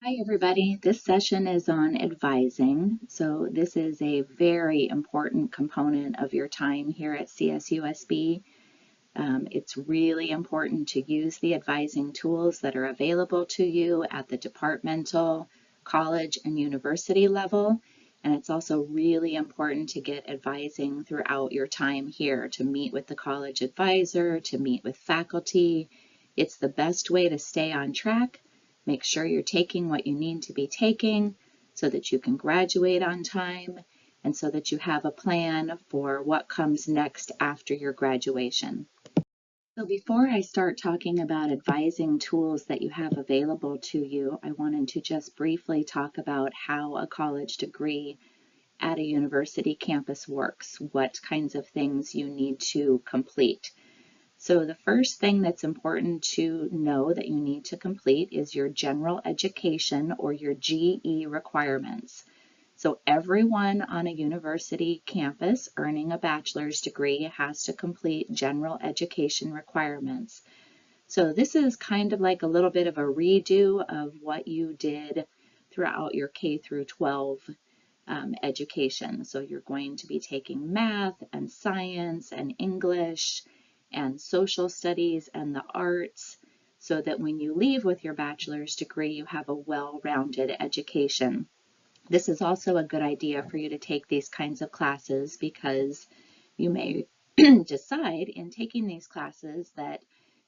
Hi, everybody. This session is on advising. So this is a very important component of your time here at CSUSB. It's really important to use the advising tools that are available to you at the departmental, college, and university level. And it's also really important to get advising throughout your time here, to meet with the college advisor, to meet with faculty. It's the best way to stay on track. Make sure you're taking what you need to be taking so that you can graduate on time and so that you have a plan for what comes next after your graduation. So before I start talking about advising tools that you have available to you, I wanted to just briefly talk about how a college degree at a university campus works, what kinds of things you need to complete. So the first thing that's important to know that you need to complete is your general education or your GE requirements. So everyone on a university campus earning a bachelor's degree has to complete general education requirements. So this is kind of like a little bit of a redo of what you did throughout your K through 12 education. So you're going to be taking math and science and English and social studies and the arts so that when you leave with your bachelor's degree, you have a well-rounded education. This is also a good idea for you to take these kinds of classes because you may decide in taking these classes that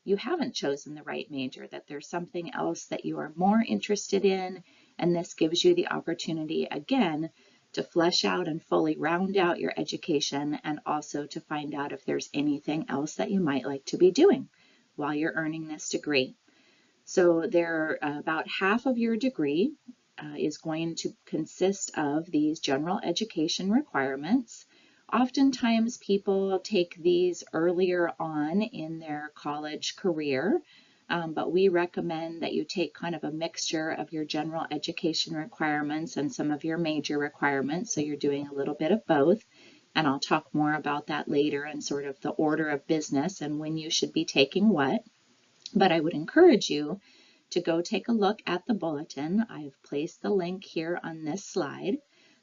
you haven't chosen the right major, that there's something else that you are more interested in, and this gives you the opportunity again to flesh out and fully round out your education and also to find out if there's anything else that you might like to be doing while you're earning this degree. So about half of your degree is going to consist of these general education requirements. Oftentimes people take these earlier on in their college career, but we recommend that you take kind of a mixture of your general education requirements and some of your major requirements, so you're doing a little bit of both. And I'll talk more about that later and sort of the order of business and when you should be taking what. But I would encourage you to go take a look at the bulletin. I've placed the link here on this slide.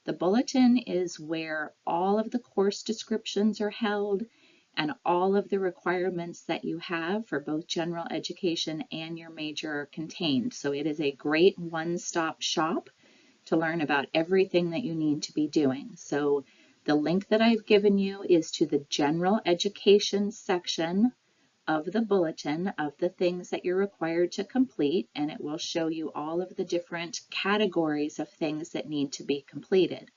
The bulletin is where all of the course descriptions are held and all of the requirements that you have for both general education and your major are contained. So it is a great one-stop shop to learn about everything that you need to be doing. So the link that I've given you is to the general education section of the bulletin of the things that you're required to complete, and it will show you all of the different categories of things that need to be completed.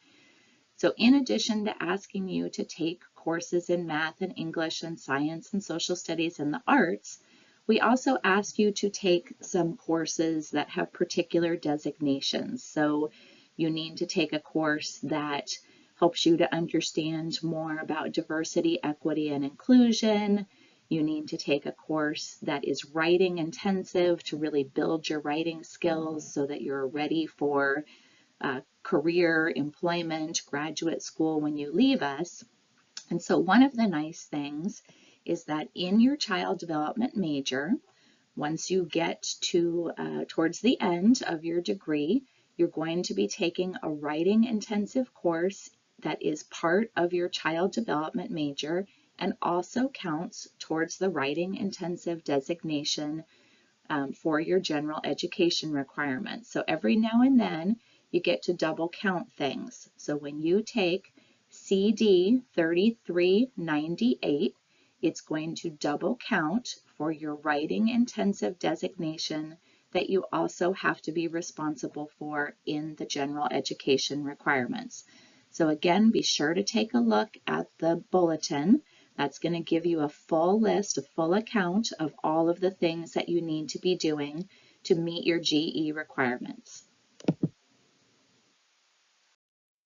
So in addition to asking you to take courses in math and English and science and social studies and the arts, we also ask you to take some courses that have particular designations. So you need to take a course that helps you to understand more about diversity, equity, and inclusion. You need to take a course that is writing intensive to really build your writing skills so that you're ready for career, employment, graduate school when you leave us. And so one of the nice things is that in your child development major, once you get to towards the end of your degree, you're going to be taking a writing intensive course that is part of your child development major and also counts towards the writing intensive designation for your general education requirements. So every now and then you get to double count things. So when you take CD 3398, it's going to double count for your writing intensive designation that you also have to be responsible for in the general education requirements. So again, be sure to take a look at the bulletin. That's going to give you a full list, a full account of all of the things that you need to be doing to meet your GE requirements.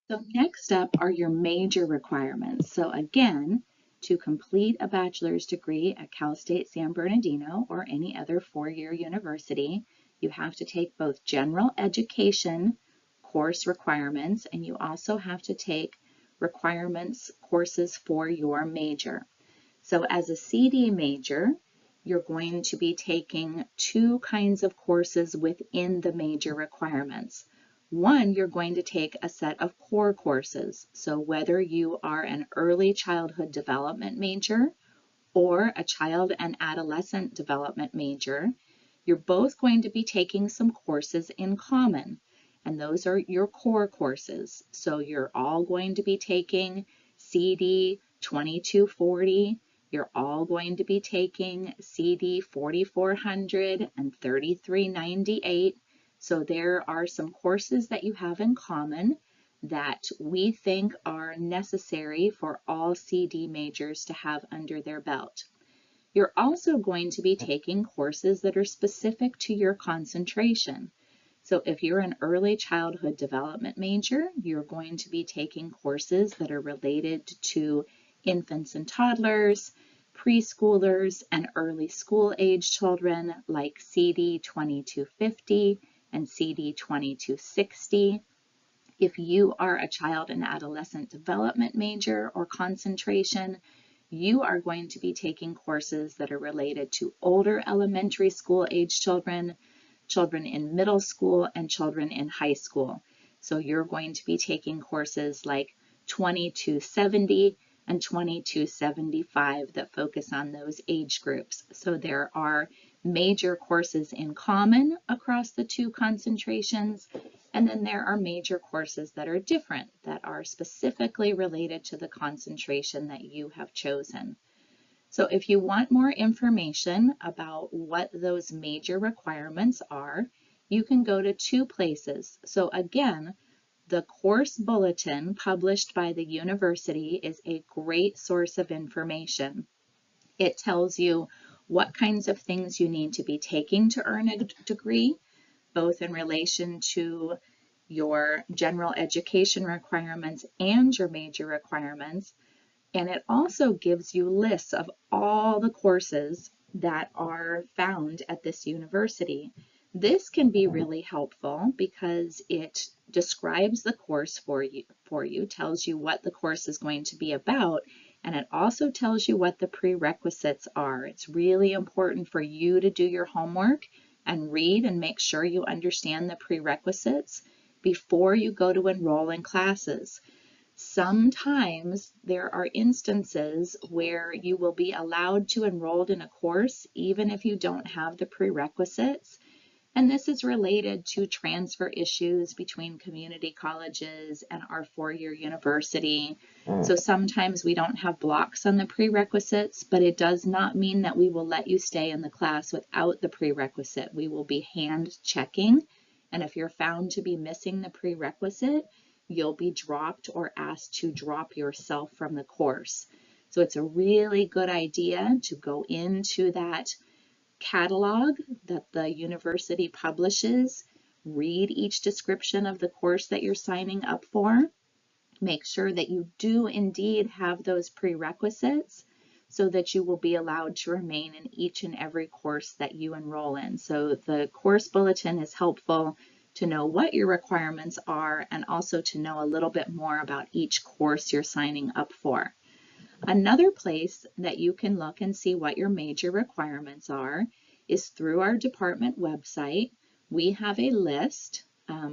So next up are your major requirements. So again, to complete a bachelor's degree at Cal State San Bernardino or any other four-year university, you have to take both general education course requirements and you also have to take requirements courses for your major. So as a CD major, you're going to be taking two kinds of courses within the major requirements. One, you're going to take a set of core courses. So whether you are an early childhood development major or a child and adolescent development major, you're both going to be taking some courses in common, and those are your core courses. So you're all going to be taking CD 2240, you're all going to be taking CD 4400 and 3398. So there are some courses that you have in common that we think are necessary for all CD majors to have under their belt. You're also going to be taking courses that are specific to your concentration. So if you're an early childhood development major, you're going to be taking courses that are related to infants and toddlers, preschoolers, and early school age children like CD 2250 and CD 2260. If you are a child and adolescent development major or concentration, you are going to be taking courses that are related to older elementary school age children, children in middle school, and children in high school. So you're going to be taking courses like 2270 and 2275 that focus on those age groups. So there are major courses in common across the two concentrations, and then there are major courses that are different, that are specifically related to the concentration that you have chosen. So if you want more information about what those major requirements are, you can go to two places. So again, the course bulletin published by the university is a great source of information. It tells you what kinds of things you need to be taking to earn a degree, both in relation to your general education requirements and your major requirements. And it also gives you lists of all the courses that are found at this university. This can be really helpful because it describes the course for you, tells you what the course is going to be about, and it also tells you what the prerequisites are. It's really important for you to do your homework and read and make sure you understand the prerequisites before you go to enroll in classes. Sometimes there are instances where you will be allowed to enroll in a course even if you don't have the prerequisites, and this is related to transfer issues between community colleges and our four-year university. So sometimes we don't have blocks on the prerequisites, but it does not mean that we will let you stay in the class without the prerequisite. We will be hand checking, and if you're found to be missing the prerequisite, you'll be dropped or asked to drop yourself from the course. So it's a really good idea to go into that catalog that the university publishes, read each description of the course that you're signing up for, make sure that you do indeed have those prerequisites so that you will be allowed to remain in each and every course that you enroll in. So the course bulletin is helpful to know what your requirements are and also to know a little bit more about each course you're signing up for. Another place that you can look and see what your major requirements are is through our department website. We have a list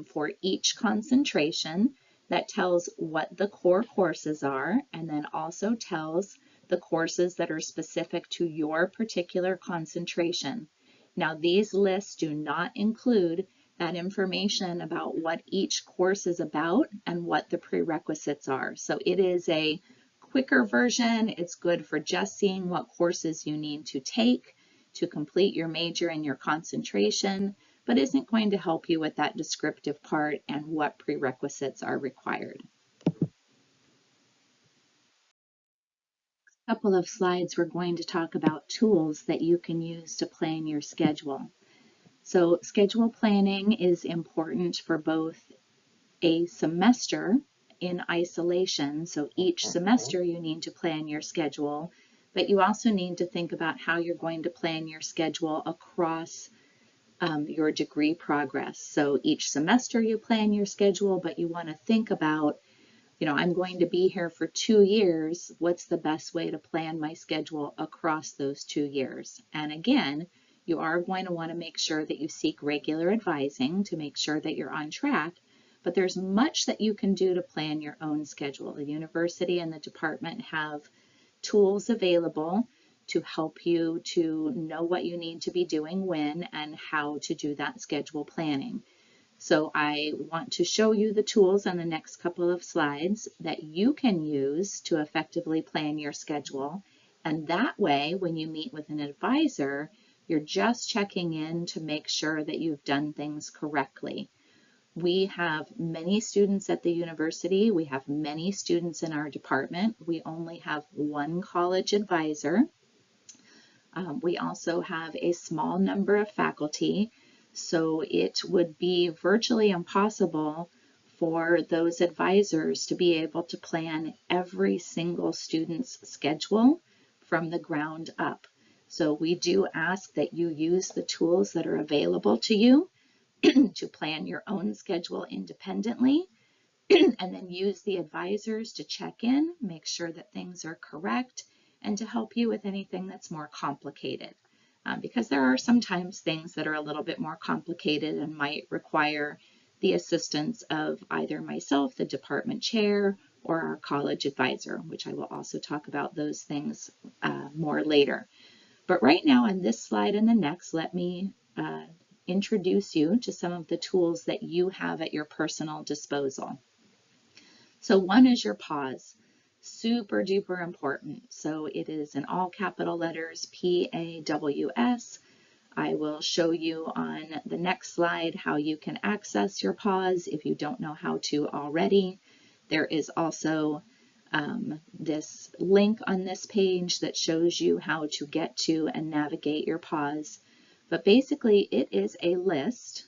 for each concentration that tells what the core courses are and then also tells the courses that are specific to your particular concentration. Now, these lists do not include that information about what each course is about and what the prerequisites are. So it is a quicker version. It's good for just seeing what courses you need to take to complete your major and your concentration, but isn't going to help you with that descriptive part and what prerequisites are required. A couple of slides, we're going to talk about tools that you can use to plan your schedule. So schedule planning is important for both a semester in isolation. So each semester you need to plan your schedule, but you also need to think about how you're going to plan your schedule across your degree progress. So each semester you plan your schedule, but you want to think about I'm going to be here for 2 years. What's the best way to plan my schedule across those 2 years? And again, you are going to want to make sure that you seek regular advising to make sure that you're on track. But there's much that you can do to plan your own schedule. The university and the department have tools available to help you to know what you need to be doing when and how to do that schedule planning. So I want to show you the tools on the next couple of slides that you can use to effectively plan your schedule. And that way, when you meet with an advisor, you're just checking in to make sure that you've done things correctly. We have many students at the university. We have many students in our department. We only have one college advisor. We also have a small number of faculty, so it would be virtually impossible for those advisors to be able to plan every single student's schedule from the ground up. So we do ask that you use the tools that are available to you to plan your own schedule independently, and then use the advisors to check in, make sure that things are correct, and to help you with anything that's more complicated. Because there are sometimes things that are a little bit more complicated and might require the assistance of either myself, the department chair, or our college advisor, which I will also talk about those things more later. But right now on this slide and the next, let me introduce you to some of the tools that you have at your personal disposal. So one is your pause. Super duper important. So it is in all capital letters, PAWS. I will show you on the next slide how you can access your pause if you don't know how to already. There is also this link on this page that shows you how to get to and navigate your pause. But basically it is a list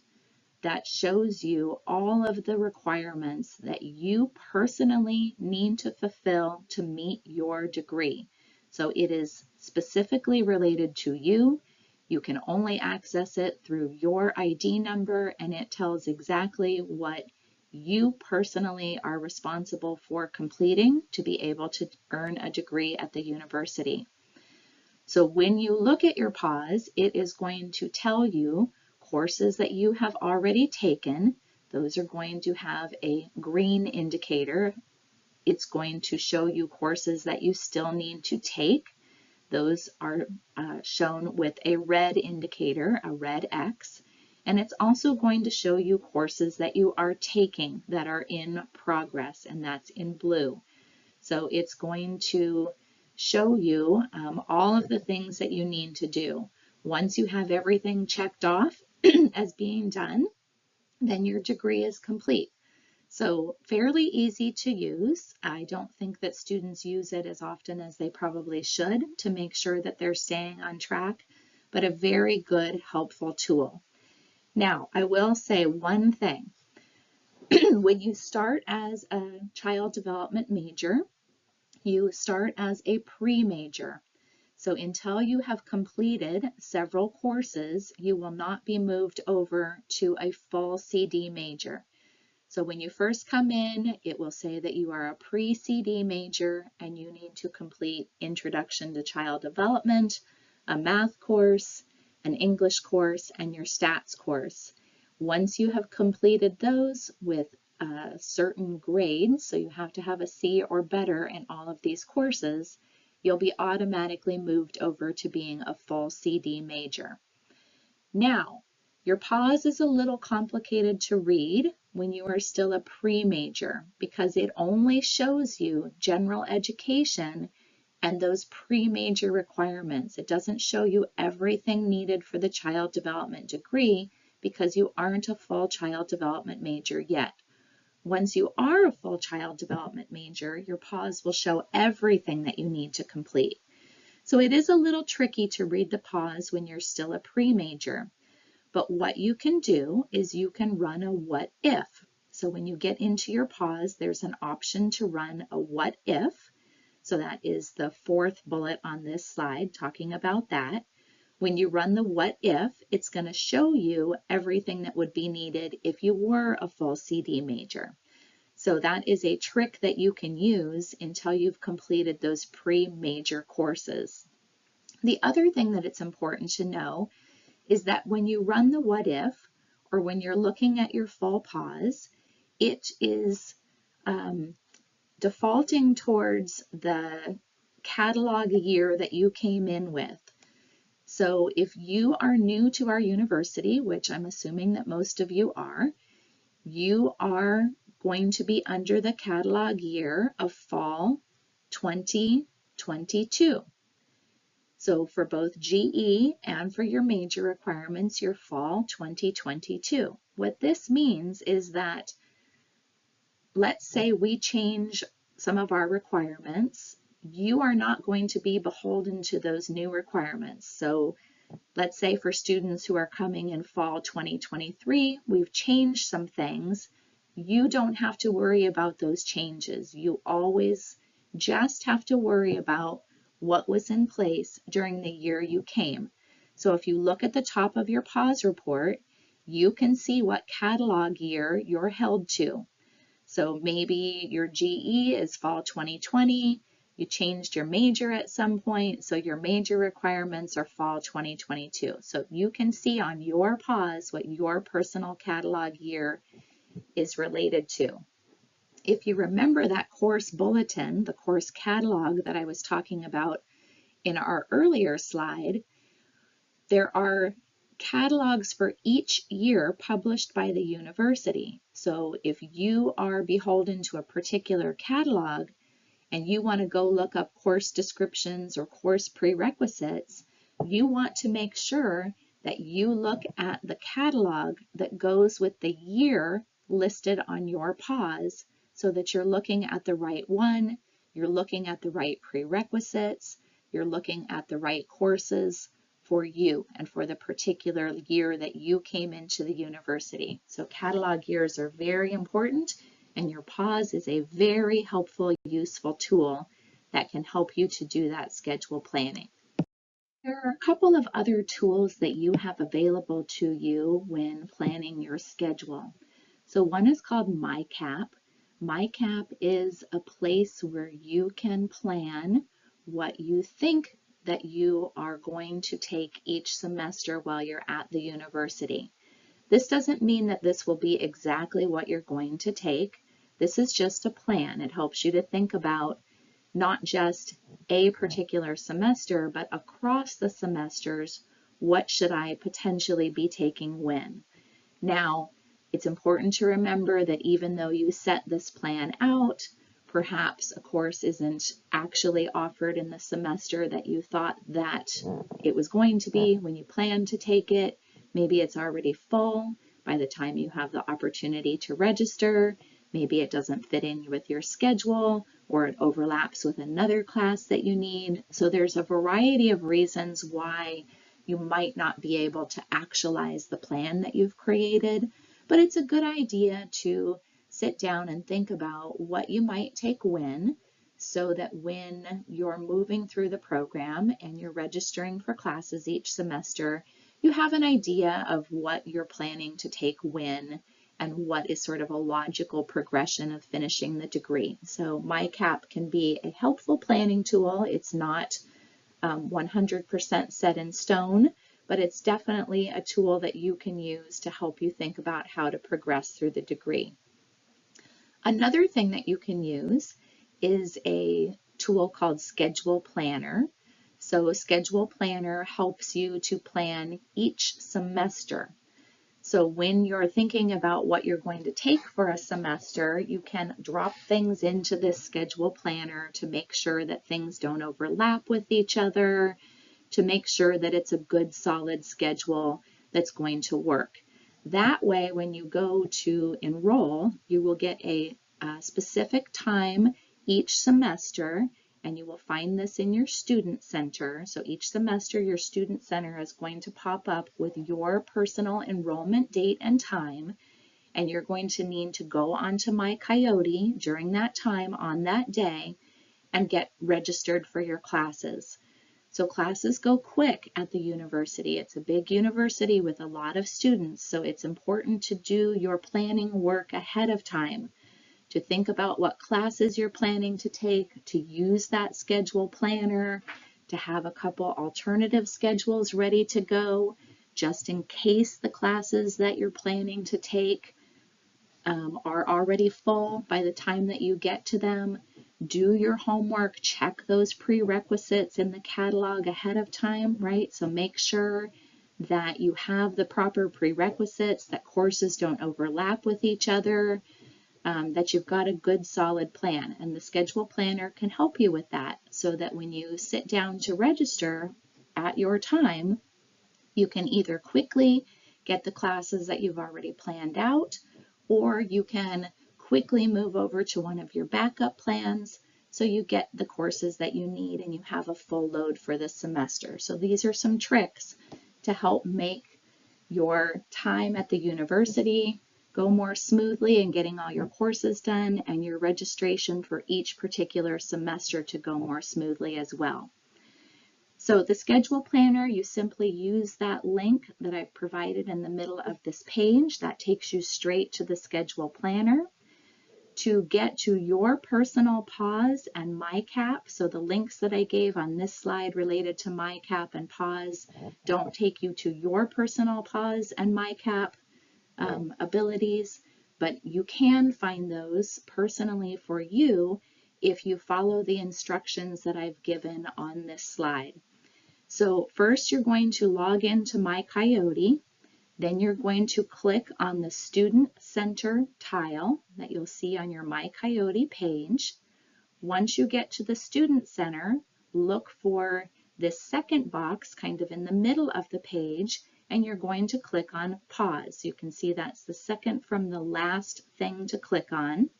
that shows you all of the requirements that you personally need to fulfill to meet your degree. So it is specifically related to you. You can only access it through your ID number, and it tells exactly what you personally are responsible for completing to be able to earn a degree at the university. So when you look at your pause, it is going to tell you courses that you have already taken. Those are going to have a green indicator. It's going to show you courses that you still need to take. Those are shown with a red indicator, a red X. And it's also going to show you courses that you are taking that are in progress, and that's in blue. So it's going to show you all of the things that you need to do. Once you have everything checked off as being done, then your degree is complete. So fairly easy to use. I don't think that students use it as often as they probably should to make sure that they're staying on track, but a very good, helpful tool. Now, I will say one thing. When you start as a child development major, you start as a pre-major. So until you have completed several courses, you will not be moved over to a full CD major. So when you first come in, it will say that you are a pre-CD major and you need to complete Introduction to Child Development, a math course, an English course, and your stats course. Once you have completed those with certain grades, so you have to have a C or better in all of these courses, you'll be automatically moved over to being a full CD major. Now, your pause is a little complicated to read when you are still a pre-major because it only shows you general education and those pre-major requirements. It doesn't show you everything needed for the child development degree because you aren't a full child development major yet. Once you are a full child development major, your pause will show everything that you need to complete. So it is a little tricky to read the pause when you're still a pre-major. But what you can do is you can run a what if. So when you get into your pause, there's an option to run a what if. So that is the fourth bullet on this slide talking about that. When you run the what if, it's going to show you everything that would be needed if you were a full CD major. So that is a trick that you can use until you've completed those pre-major courses. The other thing that it's important to know is that when you run the what if, or when you're looking at your fall pause, it is defaulting towards the catalog year that you came in with. So if you are new to our university, which I'm assuming that most of you are going to be under the catalog year of fall 2022. So for both GE and for your major requirements, your fall 2022. What this means is that, let's say we change some of our requirements, you are not going to be beholden to those new requirements. So let's say for students who are coming in fall 2023, we've changed some things. You don't have to worry about those changes. You always just have to worry about what was in place during the year you came. So if you look at the top of your pause report, you can see what catalog year you're held to. So maybe your GE is fall 2020, you changed your major at some point, so your major requirements are fall 2022. So you can see on your pause what your personal catalog year is related to. If you remember that course bulletin, the course catalog that I was talking about in our earlier slide, there are catalogs for each year published by the university. So if you are beholden to a particular catalog and you want to go look up course descriptions or course prerequisites, you want to make sure that you look at the catalog that goes with the year listed on your pause so that you're looking at the right one, you're looking at the right prerequisites, you're looking at the right courses for you and for the particular year that you came into the university. So catalog years are very important, and your pause is a very helpful, useful tool that can help you to do that schedule planning. There are a couple of other tools that you have available to you when planning your schedule. So one is called MyCap. MyCap is a place where you can plan what you think that you are going to take each semester while you're at the university. This doesn't mean that this will be exactly what you're going to take. This is just a plan. It helps you to think about not just a particular semester, but across the semesters, what should I potentially be taking when? Now, it's important to remember that even though you set this plan out, perhaps a course isn't actually offered in the semester that you thought that it was going to be when you planned to take it. Maybe it's already full by the time you have the opportunity to register. Maybe it doesn't fit in with your schedule, or it overlaps with another class that you need. So there's a variety of reasons why you might not be able to actualize the plan that you've created, but it's a good idea to sit down and think about what you might take when, so that when you're moving through the program and you're registering for classes each semester, you have an idea of what you're planning to take when and what is sort of a logical progression of finishing the degree. So MyCap can be a helpful planning tool. It's not 100% set in stone, but it's definitely a tool that you can use to help you think about how to progress through the degree. Another thing that you can use is a tool called Schedule Planner. So Schedule Planner helps you to plan each semester. So when you're thinking about what you're going to take for a semester, you can drop things into this Schedule Planner to make sure that things don't overlap with each other, to make sure that it's a good solid schedule that's going to work. That way, when you go to enroll, you will get a specific time each semester, and you will find this in your student center. So each semester, your student center is going to pop up with your personal enrollment date and time, and you're going to need to go onto My Coyote during that time on that day and get registered for your classes. So classes go quick at the university. It's a big university with a lot of students, so it's important to do your planning work ahead of time, to think about what classes you're planning to take, to use that schedule planner, to have a couple alternative schedules ready to go, just in case the classes that you're planning to take are already full by the time that you get to them. Do your homework, check those prerequisites in the catalog ahead of time, right? So make sure that you have the proper prerequisites, that courses don't overlap with each other, that you've got a good solid plan. And the schedule planner can help you with that so that when you sit down to register at your time, you can either quickly get the classes that you've already planned out, or you can quickly move over to one of your backup plans so you get the courses that you need and you have a full load for this semester. So these are some tricks to help make your time at the university go more smoothly in getting all your courses done, and your registration for each particular semester to go more smoothly as well. So the schedule planner, you simply use that link that I've provided in the middle of this page. That takes you straight to the schedule planner. To get to your personal pause and MyCap, so the links that I gave on this slide related to MyCap and pause don't take you to your personal pause and MyCap abilities, but you can find those personally for you if you follow the instructions that I've given on this slide. So first you're going to log into MyCoyote. Then you're going to click on the Student Center tile that you'll see on your MyCoyote page. Once you get to the Student Center, look for this second box kind of in the middle of the page, and you're going to click on Pause. You can see that's the second from the last thing to click on.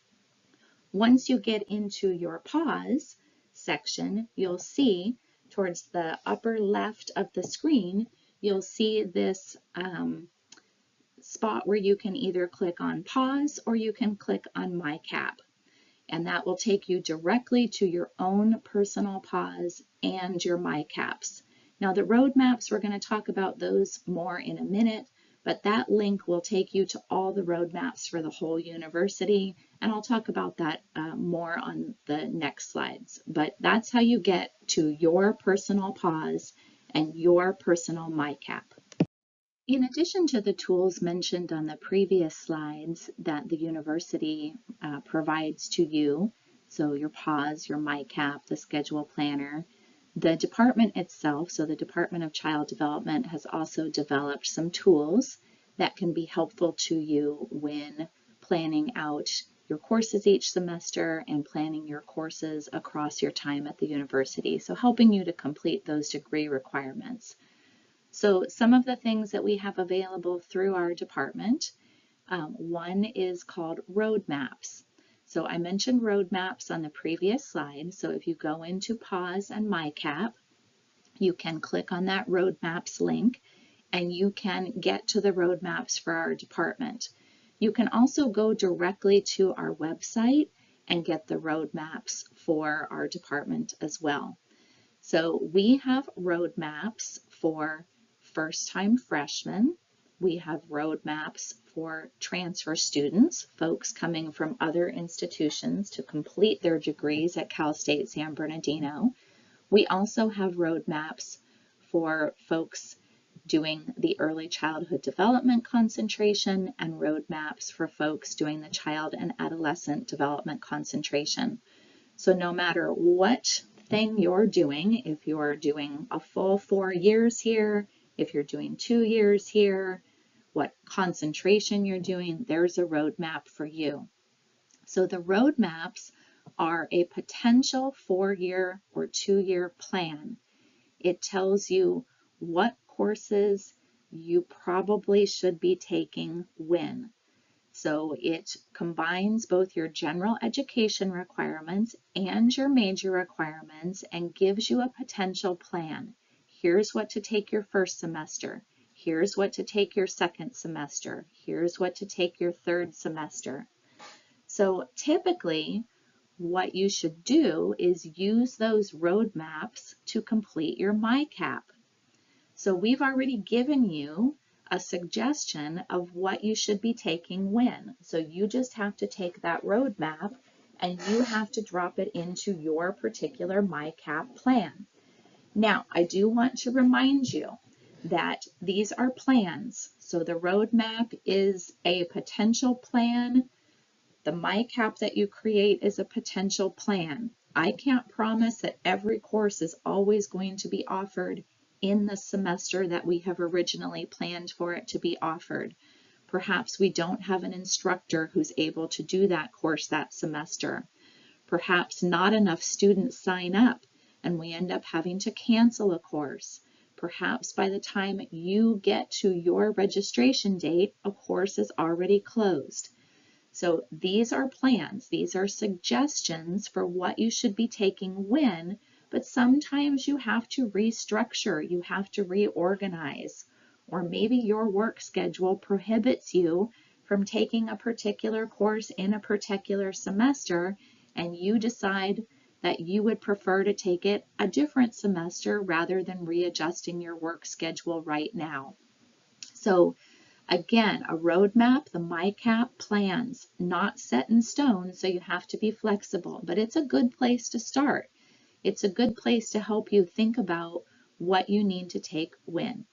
Once you get into your Pause section, you'll see towards the upper left of the screen, you'll see this spot where you can either click on pause or you can click on MyCap. And that will take you directly to your own personal pause and your MyCaps. Now the roadmaps, we're going to talk about those more in a minute, but that link will take you to all the roadmaps for the whole university, and I'll talk about that more on the next slides. But that's how you get to your personal pause and your personal MyCap. In addition to the tools mentioned on the previous slides that the university provides to you, so your pause, your MyCap, the schedule planner, the department itself, so the Department of Child Development, has also developed some tools that can be helpful to you when planning out your courses each semester and planning your courses across your time at the university, so helping you to complete those degree requirements. So some of the things that we have available through our department, one is called roadmaps. So I mentioned roadmaps on the previous slide. So if you go into Pause and MyCap, you can click on that roadmaps link and you can get to the roadmaps for our department. You can also go directly to our website and get the roadmaps for our department as well. So we have roadmaps for first-time freshmen. We have roadmaps for transfer students, folks coming from other institutions to complete their degrees at Cal State San Bernardino. We also have roadmaps for folks doing the early childhood development concentration and roadmaps for folks doing the child and adolescent development concentration. So no matter what thing you're doing, if you're doing a full 4 years here, if you're doing 2 years here, what concentration you're doing, there's a roadmap for you. So the roadmaps are a potential 4-year or 2-year plan. It tells you what courses you probably should be taking when. So it combines both your general education requirements and your major requirements and gives you a potential plan. Here's what to take your first semester. Here's what to take your second semester. Here's what to take your third semester. So typically, what you should do is use those roadmaps to complete your MyCap. So we've already given you a suggestion of what you should be taking when. So you just have to take that roadmap and you have to drop it into your particular MyCap plan. Now, I do want to remind you that these are plans. So the roadmap is a potential plan. The MyCap that you create is a potential plan. I can't promise that every course is always going to be offered in the semester that we have originally planned for it to be offered. Perhaps we don't have an instructor who's able to do that course that semester. Perhaps not enough students sign up and we end up having to cancel a course. Perhaps by the time you get to your registration date, a course is already closed. So these are plans, these are suggestions for what you should be taking when, but sometimes you have to restructure, you have to reorganize, or maybe your work schedule prohibits you from taking a particular course in a particular semester, and you decide that you would prefer to take it a different semester rather than readjusting your work schedule right now. So again, a roadmap, the MyCap plans, not set in stone, so you have to be flexible, but it's a good place to start. It's a good place to help you think about what you need to take when.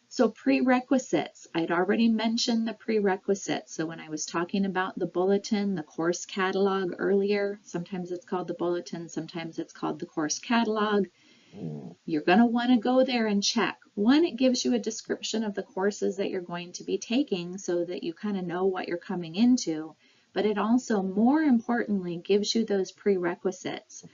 So prerequisites, I'd already mentioned the prerequisites. So when I was talking about the bulletin, the course catalog earlier, sometimes it's called the bulletin, sometimes it's called the course catalog. You're going to want to go there and check. One, it gives you a description of the courses that you're going to be taking so that you kind of know what you're coming into, but it also, more importantly, gives you those prerequisites.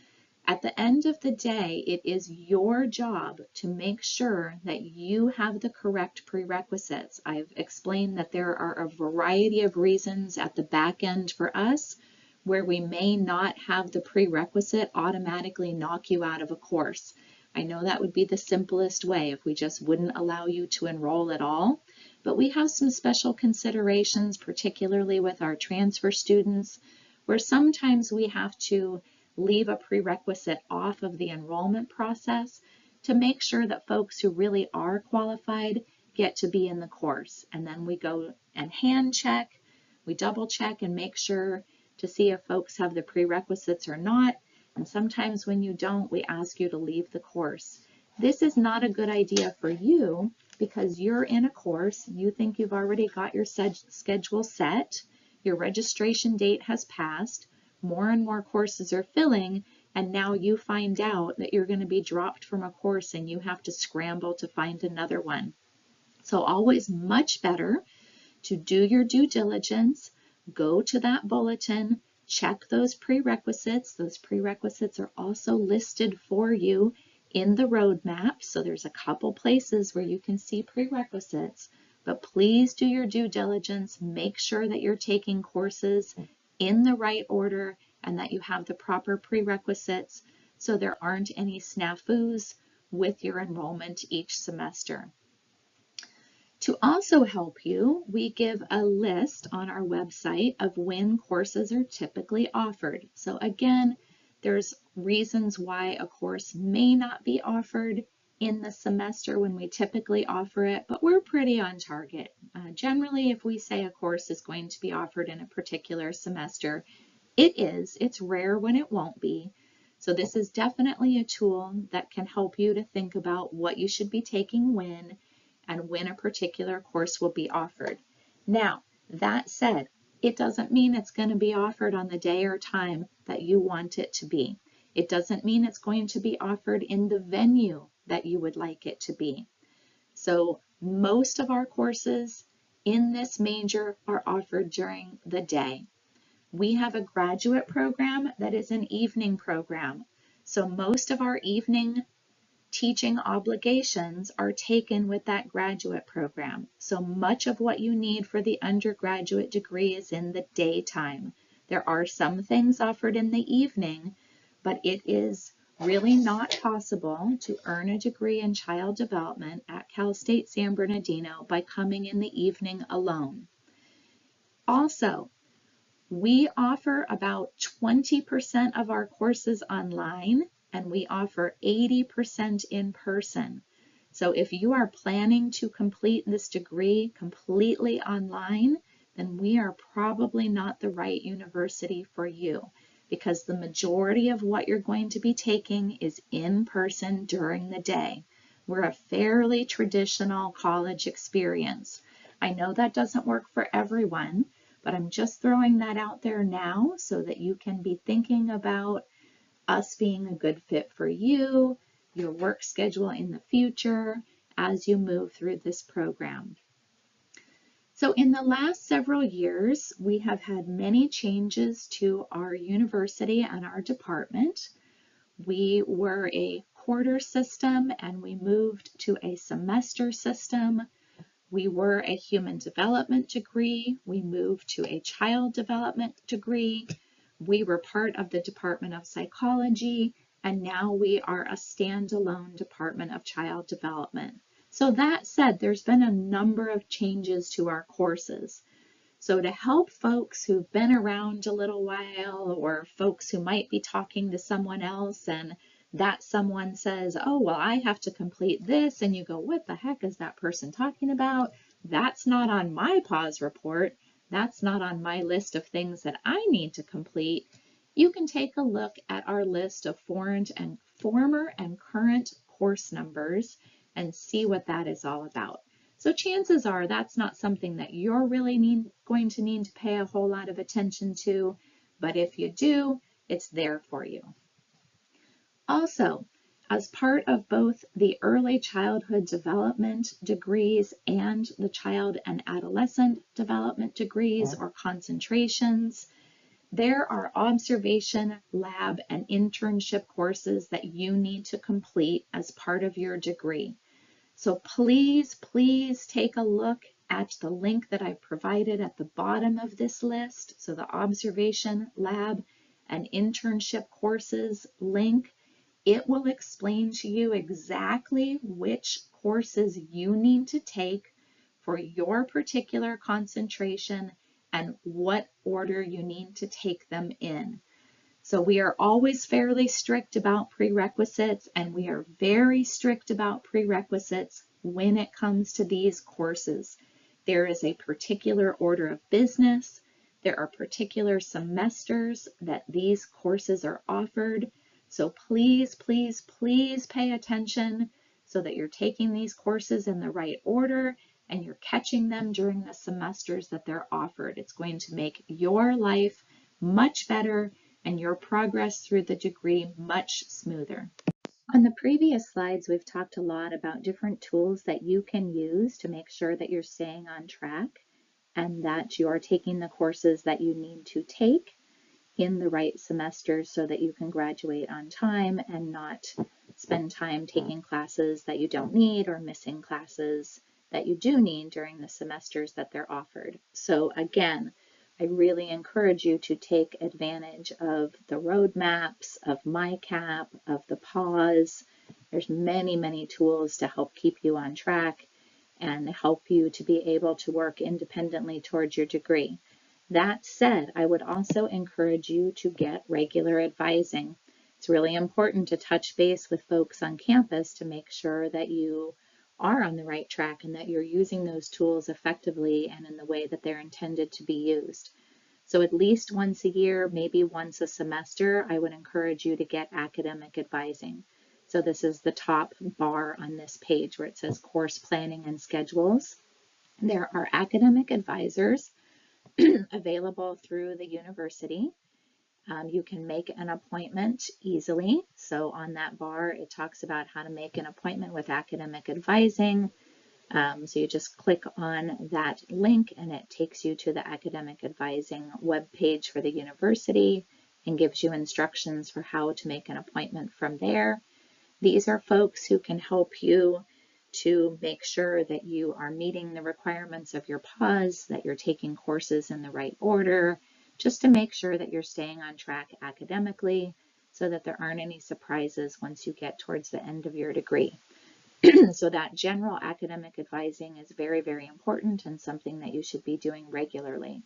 At the end of the day, it is your job to make sure that you have the correct prerequisites. I've explained that there are a variety of reasons at the back end for us where we may not have the prerequisite automatically knock you out of a course. I know that would be the simplest way if we just wouldn't allow you to enroll at all, but we have some special considerations, particularly with our transfer students, where sometimes we have to leave a prerequisite off of the enrollment process to make sure that folks who really are qualified get to be in the course. And then we go and hand check, we double check and make sure to see if folks have the prerequisites or not. And sometimes when you don't, we ask you to leave the course. This is not a good idea for you because you're in a course, you think you've already got your schedule set, your registration date has passed, more and more courses are filling, and now you find out that you're going to be dropped from a course and you have to scramble to find another one. So always much better to do your due diligence, go to that bulletin, check those prerequisites. Those prerequisites are also listed for you in the roadmap. So there's a couple places where you can see prerequisites, but please do your due diligence. Make sure that you're taking courses in the right order and that you have the proper prerequisites so there aren't any snafus with your enrollment each semester. To also help you, we give a list on our website of when courses are typically offered. So again, there's reasons why a course may not be offered in the semester when we typically offer it, but we're pretty on target. Generally, if we say a course is going to be offered in a particular semester, it is. It's rare when it won't be. So this is definitely a tool that can help you to think about what you should be taking when and when a particular course will be offered. Now, that said, it doesn't mean it's going to be offered on the day or time that you want it to be. It doesn't mean it's going to be offered in the venue that you would like it to be. So most of our courses in this major are offered during the day. We have a graduate program that is an evening program. So most of our evening teaching obligations are taken with that graduate program. So much of what you need for the undergraduate degree is in the daytime. There are some things offered in the evening, but it is really not possible to earn a degree in child development at Cal State San Bernardino by coming in the evening alone. Also, we offer about 20% of our courses online, and we offer 80% in person. So if you are planning to complete this degree completely online, then we are probably not the right university for you, because the majority of what you're going to be taking is in person during the day. We're a fairly traditional college experience. I know that doesn't work for everyone, but I'm just throwing that out there now so that you can be thinking about us being a good fit for you, your work schedule in the future as you move through this program. So in the last several years, we have had many changes to our university and our department. We were a quarter system and we moved to a semester system. We were a human development degree. We moved to a child development degree. We were part of the Department of Psychology, and now we are a standalone Department of Child Development. So that said, there's been a number of changes to our courses. So to help folks who've been around a little while, or folks who might be talking to someone else and that someone says, oh, well, I have to complete this, and you go, what the heck is that person talking about? That's not on my pause report. That's not on my list of things that I need to complete. You can take a look at our list of former and current course numbers and see what that is all about. So chances are that's not something that you're really going to need to pay a whole lot of attention to, but if you do, it's there for you. Also, as part of both the early childhood development degrees and the child and adolescent development degrees or concentrations, there are observation, lab, and internship courses that you need to complete as part of your degree. So please, please take a look at the link that I provided at the bottom of this list. So the observation, lab, and internship courses link. It will explain to you exactly which courses you need to take for your particular concentration and what order you need to take them in. So we are always fairly strict about prerequisites, and we are very strict about prerequisites when it comes to these courses. There is a particular order of business. There are particular semesters that these courses are offered. So please, please, please pay attention so that you're taking these courses in the right order and you're catching them during the semesters that they're offered. It's going to make your life much better and your progress through the degree much smoother. On the previous slides, we've talked a lot about different tools that you can use to make sure that you're staying on track and that you are taking the courses that you need to take in the right semester so that you can graduate on time and not spend time taking classes that you don't need or missing classes that you do need during the semesters that they're offered. So again, I really encourage you to take advantage of the roadmaps, of MyCap, of the pause. There's many, many tools to help keep you on track and help you to be able to work independently towards your degree. That said, I would also encourage you to get regular advising. It's really important to touch base with folks on campus to make sure that you are on the right track and that you're using those tools effectively and in the way that they're intended to be used. So at least once a year, maybe once a semester, I would encourage you to get academic advising. So this is the top bar on this page where it says course planning and schedules. There are academic advisors available through the university. You can make an appointment easily. So on that bar, it talks about how to make an appointment with academic advising. So you just click on that link and it takes you to the academic advising webpage for the university and gives you instructions for how to make an appointment from there. These are folks who can help you to make sure that you are meeting the requirements of your pause, that you're taking courses in the right order, just to make sure that you're staying on track academically so that there aren't any surprises once you get towards the end of your degree. So that general academic advising is very, very important and something that you should be doing regularly.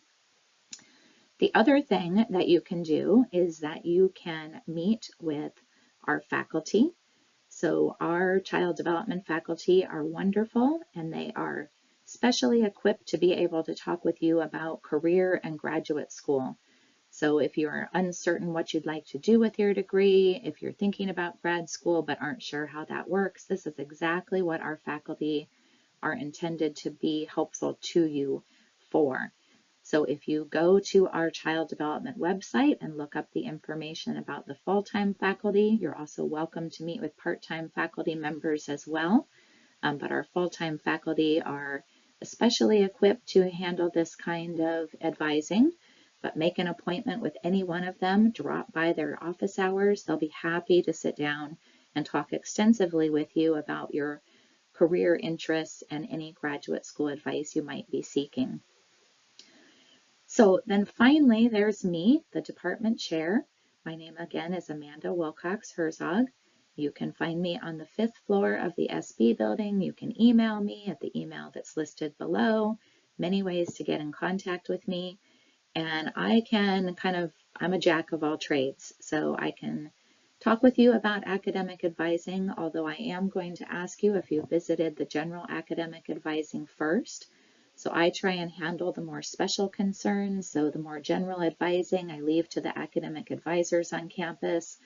The other thing that you can do is that you can meet with our faculty. So our child development faculty are wonderful, and they are specially equipped to be able to talk with you about career and graduate school. So if you're uncertain what you'd like to do with your degree, if you're thinking about grad school but aren't sure how that works, this is exactly what our faculty are intended to be helpful to you for. So if you go to our child development website and look up the information about the full-time faculty, you're also welcome to meet with part-time faculty members as well. But our full-time faculty are especially equipped to handle this kind of advising. But make an appointment with any one of them, drop by their office hours. They'll be happy to sit down and talk extensively with you about your career interests and any graduate school advice you might be seeking. So then finally, there's me, the department chair. My name again is Amanda Wilcox-Herzog. You can find me on the 5th floor of the SB building. You can email me at the email that's listed below. Many ways to get in contact with me. And I'm a jack of all trades, so I can talk with you about academic advising, although I am going to ask you if you visited the general academic advising first. So I try and handle the more special concerns. So the more general advising, I leave to the academic advisors on campus.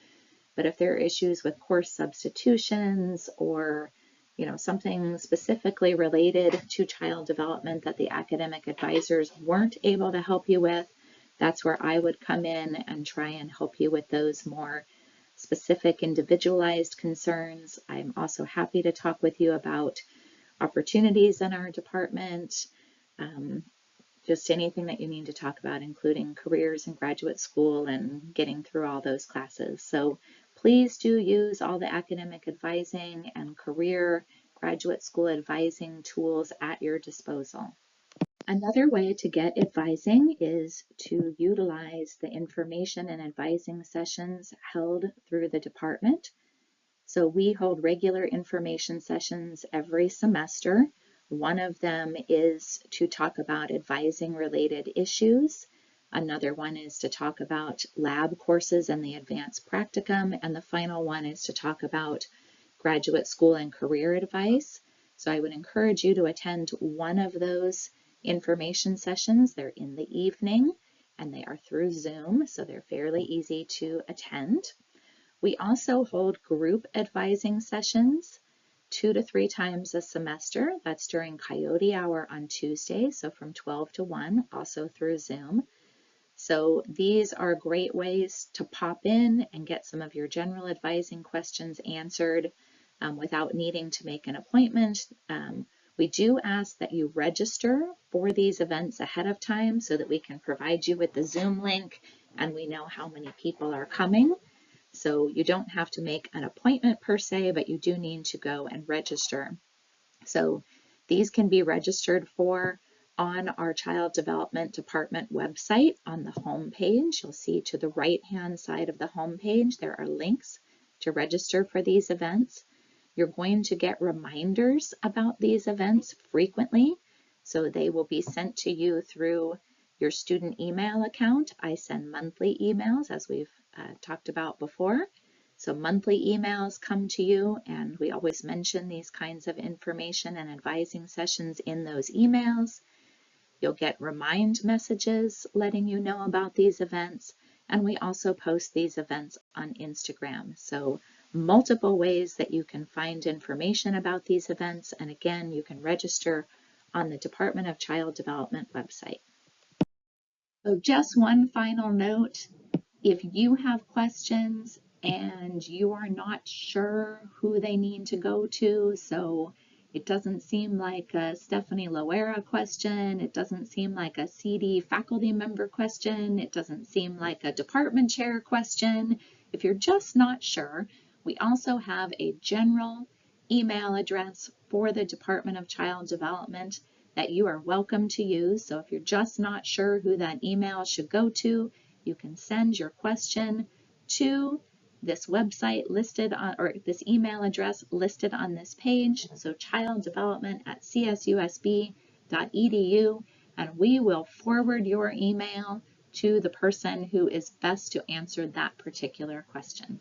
But if there are issues with course substitutions or something specifically related to child development that the academic advisors weren't able to help you with, that's where I would come in and try and help you with those more specific individualized concerns. I'm also happy to talk with you about opportunities in our department, just anything that you need to talk about, including careers and graduate school and getting through all those classes. So please do use all the academic advising and career graduate school advising tools at your disposal. Another way to get advising is to utilize the information and advising sessions held through the department. So we hold regular information sessions every semester. One of them is to talk about advising related issues. Another one is to talk about lab courses and the advanced practicum. And the final one is to talk about graduate school and career advice. So I would encourage you to attend one of those information sessions. They're in the evening and they are through Zoom, so they're fairly easy to attend. We also hold group advising sessions 2 to 3 times a semester. That's during Coyote Hour on Tuesday, so from 12 to 1, also through Zoom. So these are great ways to pop in and get some of your general advising questions answered without needing to make an appointment. We do ask that you register for these events ahead of time so that we can provide you with the Zoom link and we know how many people are coming. So you don't have to make an appointment per se, but you do need to go and register. So these can be registered for on our Child Development Department website on the home page. You'll see to the right-hand side of the home page, there are links to register for these events. You're going to get reminders about these events frequently, so they will be sent to you through your student email account. I send monthly emails, as we've talked about before. So monthly emails come to you, and we always mention these kinds of information and advising sessions in those emails. You'll get remind messages letting you know about these events, and we also post these events on Instagram. So multiple ways that you can find information about these events, and again, you can register on the Department of Child Development website. So just one final note, if you have questions and you are not sure who they need to go to, so it doesn't seem like a Stephanie Loera question, it doesn't seem like a CD faculty member question, it doesn't seem like a department chair question, if you're just not sure, we also have a general email address for the Department of Child Development that you are welcome to use. So if you're just not sure who that email should go to, you can send your question to this website listed on, or this email address listed on this page. So childdevelopment@csusb.edu, and we will forward your email to the person who is best to answer that particular question.